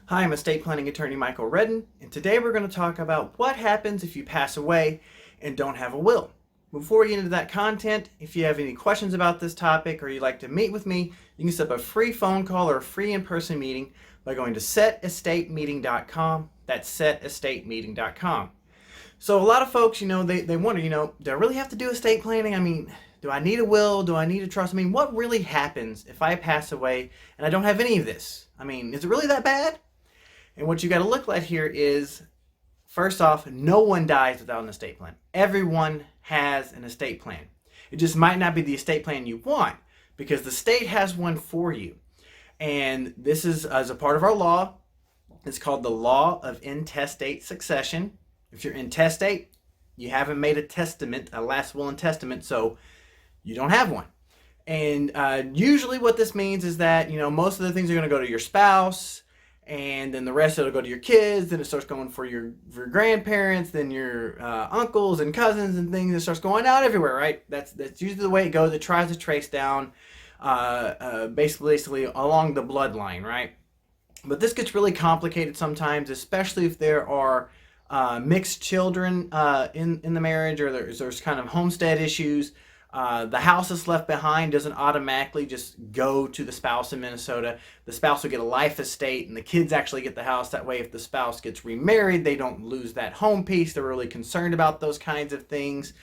Hi, I'm estate planning attorney Michael Redden, and today we're going to talk about what happens if you pass away and don't have a will. Before we get into that content, if you have any questions about this topic or you'd like to meet with me, you can set up a free phone call or a free in-person meeting by going to setestatemeeting.com. That's setestatemeeting.com. So a lot of folks, they wonder, do I really have to do estate planning? I mean, do I need a will? Do I need a trust? I mean, what really happens if I pass away and I don't have any of this? I mean, is it really that bad? And what you got to look at here is, first off, no one dies without an estate plan. Everyone has an estate plan. It just might not be the estate plan you want because the state has one for you. And this is as a part of our law. It's called the law of intestate succession. If you're intestate, you haven't made a testament, a last will and testament, so you don't have one. And usually what this means is that, most of the things are going to go to your spouse, and then the rest of it will go to your kids, then it starts going for your grandparents, then your uncles and cousins and things. It starts going out everywhere, right? That's usually the way it goes. It tries to trace down basically along the bloodline, right? But this gets really complicated sometimes, especially if there are mixed children in the marriage, or there's kind of homestead issues. The house that's left behind doesn't automatically just go to the spouse in Minnesota. The spouse will get a life estate, and the kids actually get the house. That way, if the spouse gets remarried, they don't lose that home piece. They're really concerned about those kinds of things.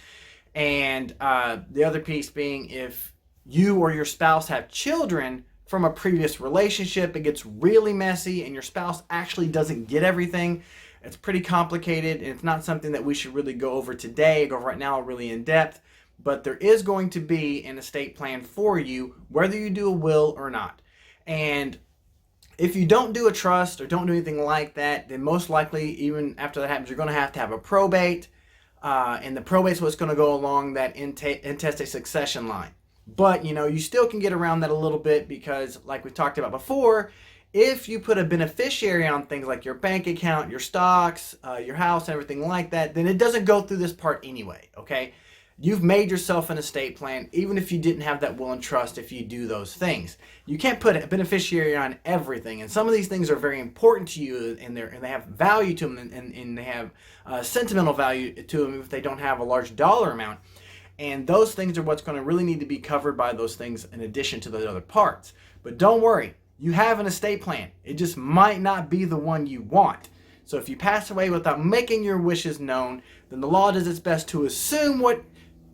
And the other piece being, if you or your spouse have children from a previous relationship, it gets really messy, and your spouse actually doesn't get everything. It's pretty complicated, and it's not something that we should really go over today, go over right now really in depth. But there is going to be an estate plan for you, whether you do a will or not. And if you don't do a trust or don't do anything like that, then most likely, even after that happens, you're going to have a probate. And the probate is what's going to go along that intestate succession line. But, you still can get around that a little bit because, like we talked about before, if you put a beneficiary on things like your bank account, your stocks, your house, and everything like that, then it doesn't go through this part anyway, okay? You've made yourself an estate plan, even if you didn't have that will and trust, if you do those things. You can't put a beneficiary on everything, and some of these things are very important to you, and they have value to them, and they have sentimental value to them if they don't have a large dollar amount. And those things are what's going to really need to be covered by those things in addition to those other parts. But don't worry, you have an estate plan. It just might not be the one you want. So if you pass away without making your wishes known, then the law does its best to assume what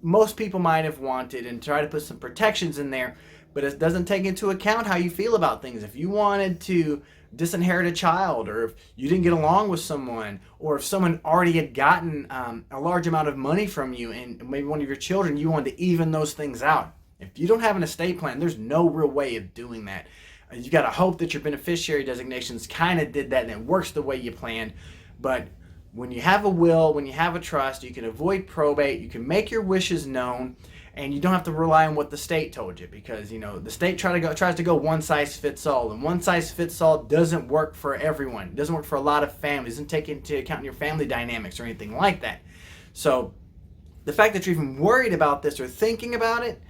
most people might have wanted and try to put some protections in there, but it doesn't take into account how you feel about things. If you wanted to disinherit a child, or if you didn't get along with someone, or if someone already had gotten a large amount of money from you and maybe one of your children, you wanted to even those things out. If you don't have an estate plan, there's no real way of doing that. You got to hope that your beneficiary designations kind of did that and it works the way you planned. But when you have a will, when you have a trust, you can avoid probate, you can make your wishes known, and you don't have to rely on what the state told you, because the state tries to go one size fits all, and one size fits all doesn't work for everyone. It doesn't work for a lot of families. It doesn't take into account your family dynamics or anything like that. So the fact that you're even worried about this or thinking about it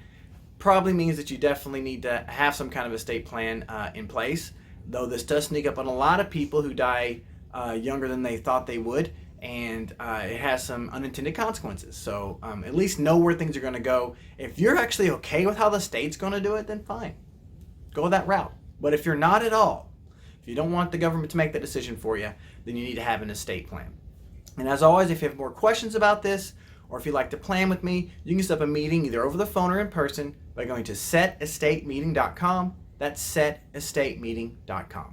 probably means that you definitely need to have some kind of estate plan in place, though this does sneak up on a lot of people who die younger than they thought they would, and it has some unintended consequences. So at least know where things are going to go. If you're actually okay with how the state's going to do it, then fine, go that route. But if you're not at all, if you don't want the government to make that decision for you, then you need to have an estate plan. And as always, if you have more questions about this, or if you'd like to plan with me, you can set up a meeting either over the phone or in person by going to setestatemeeting.com. That's setestatemeeting.com.